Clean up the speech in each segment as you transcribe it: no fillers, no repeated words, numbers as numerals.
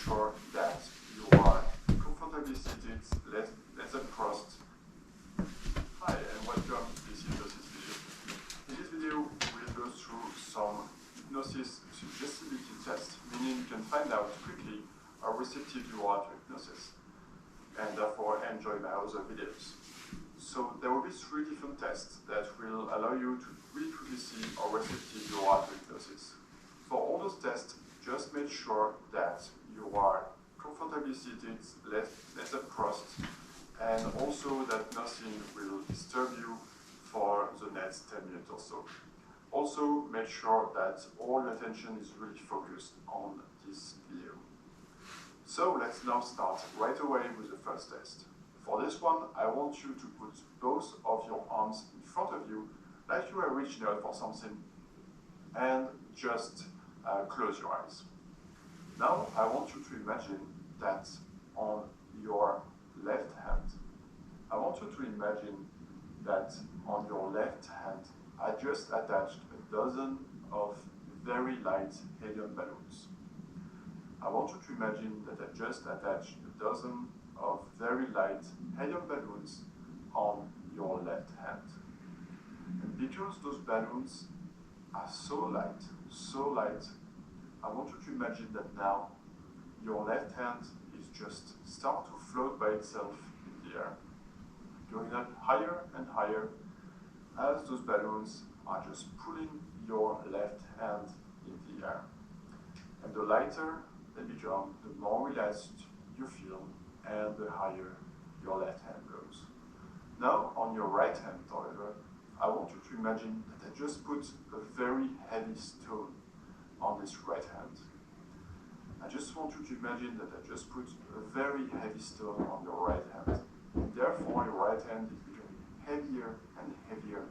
sure that you are comfortably seated, legs crossed. Hi and welcome to this hypnosis video. In this video, we'll go through some hypnosis suggestibility tests, meaning you can find out quickly how receptive you are to hypnosis, and therefore enjoy my other videos. So there will be 3 different tests that will allow you to really quickly see how receptive you are to hypnosis. For all those tests, just make sure that you are comfortably seated, legs crossed, and also that nothing will disturb you for the next 10 minutes or so. Also, make sure that all your attention is really focused on this video. So let's now start right away with the first test. For this one, I want you to put both of your arms in front of you, like you are reaching out for something, and just close your eyes. Now, I want you to imagine that on your left hand, I want you to imagine that on your left hand, I just attached a dozen of very light helium balloons. I want you to imagine that I just attached a dozen of very light helium balloons on your left hand. And because those balloons are so light, I want you to imagine that now your left hand is just start to float by itself in the air, going up higher and higher as those balloons are just pulling your left hand in the air. And the lighter they become, the more relaxed you feel, and the higher your left hand goes. Now, on your right hand, however, I want you to imagine that I just put a very heavy stone on this right hand. I just want you to imagine that I just put a very heavy stone on your right hand. And therefore, your right hand is becoming heavier and heavier.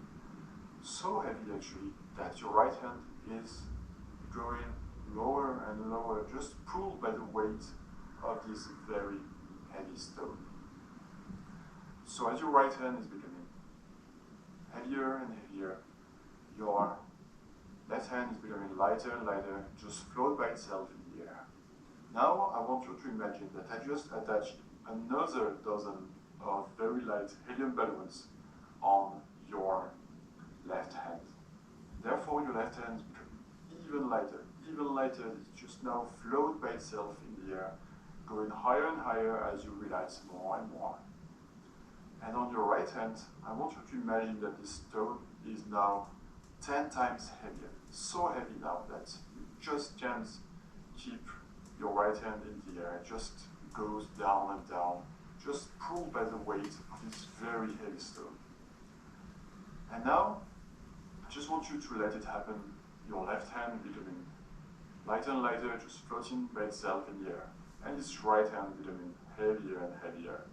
So heavy, actually, that your right hand is going lower and lower, just pulled by the weight of this very heavy stone. So as your right hand is becoming heavier and heavier, your left hand is becoming lighter and lighter, just float by itself in the air. Now I want you to imagine that I just attached another dozen of very light helium balloons on your left hand. Therefore, your left hand is becoming even lighter, it just now float by itself in the air, going higher and higher as you relax more and more. And on your right hand, I want you to imagine that this stone is now 10 times heavier. So heavy now that you just can't keep your right hand in the air. It just goes down and down, just pulled by the weight of this very heavy stone. And now, I just want you to let it happen. Your left hand becoming lighter and lighter, just floating by itself in the air. And this right hand becoming heavier and heavier,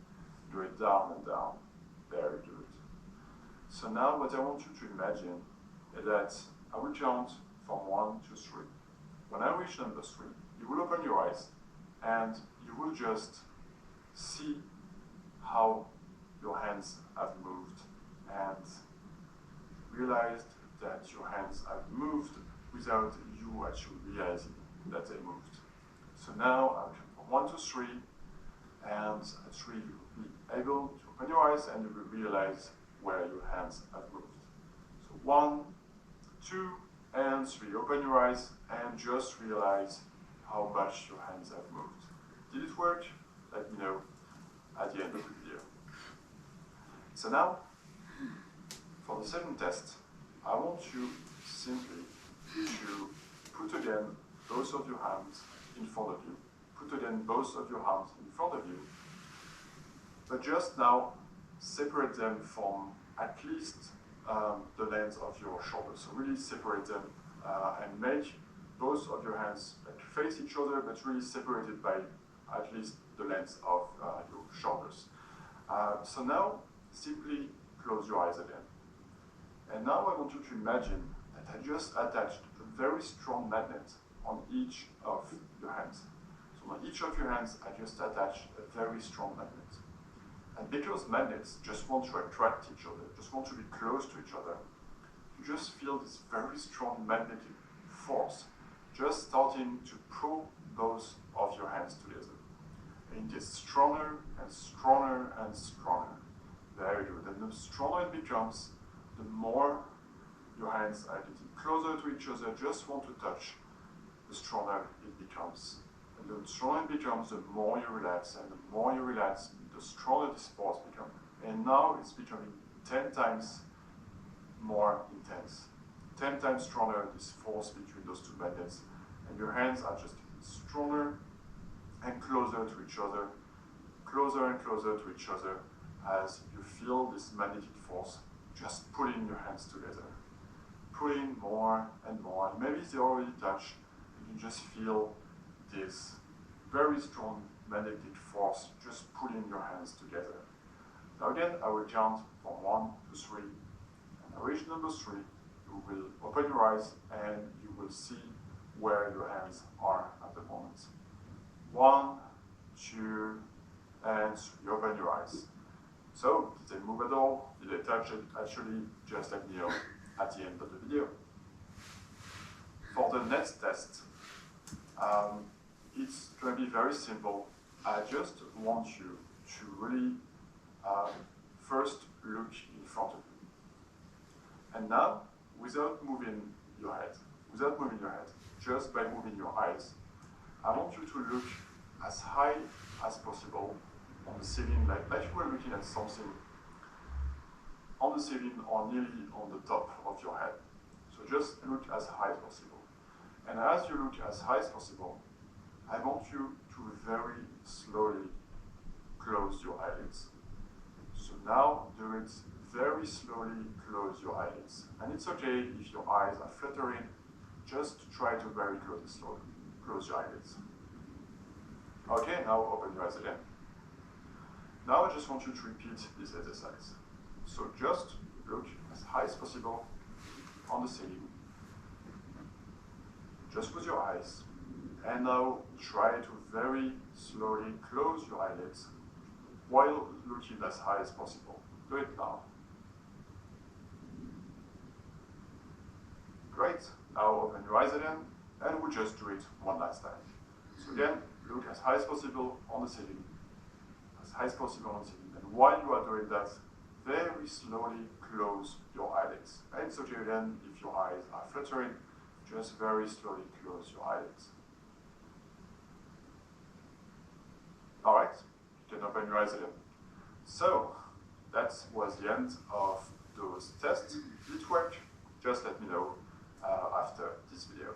going down and down. Very good. So now what I want you to imagine is that I will count from 1 to 3. When I reach number 3, you will open your eyes and you will just see how your hands have moved and realized that your hands have moved without you actually realizing that they moved. So now I'll count from 1 to 3, and at 3 you will be able to open your eyes and you will realize where your hands have moved. So 1, 2, and 3. Open your eyes and just realize how much your hands have moved. Did it work? Let me know at the end of the video. So now, for the second test, I want you simply to put again both of your hands in front of you. Put again both of your hands in front of you, but just now separate them from at least the length of your shoulders. So really separate them and make both of your hands face each other, but really separated by at least the length of your shoulders. So now simply close your eyes again. And now I want you to imagine that I just attached a very strong magnet on each of your hands. So on each of your hands, I just attached a very strong magnet. And because magnets just want to attract each other, just want to be close to each other, you just feel this very strong magnetic force just starting to pull both of your hands together. And it gets stronger and stronger and stronger. Very good. And the stronger it becomes, the more your hands are getting closer to each other, just want to touch, the stronger it becomes. And the stronger it becomes, the more you relax, and the more you relax, the stronger this force becomes. And now it's becoming 10 times more intense. 10 times stronger, this force between those two magnets. And your hands are just stronger and closer to each other, closer and closer to each other, as you feel this magnetic force just pulling your hands together. Pulling more and more. And maybe they already touch, you can just feel this very strong magnetic force just pulling your hands together. Now again, I will count from 1 to 3. And at reach number 3, you will open your eyes and you will see where your hands are at the moment. 1, 2, and 3. You open your eyes. So, did they move at all? Did they touch it? Actually, just let me know at the end of the video. For the next test, it's going to be very simple. I just want you to really first look in front of you. And now, without moving your head, just by moving your eyes, I want you to look as high as possible on the ceiling, like you were looking at something on the ceiling or nearly on the top of your head. So just look as high as possible. And as you look as high as possible, I want you to very slowly close your eyelids. So now do it very slowly, close your eyelids. And it's okay if your eyes are fluttering, just try to very slowly close your eyelids. Okay, now open your eyes again. Now I just want you to repeat this exercise. So just look as high as possible on the ceiling. Just close your eyes. And now try to very slowly close your eyelids while looking as high as possible. Do it now. Great. Now open your eyes again, and we'll just do it one last time. So again, look as high as possible on the ceiling. As high as possible on the ceiling. And while you are doing that, very slowly close your eyelids. And it's okay again if your eyes are fluttering, just very slowly close your eyelids. Alright, you can open your eyes again. So, that was the end of those tests. Did it work? Just let me know after this video.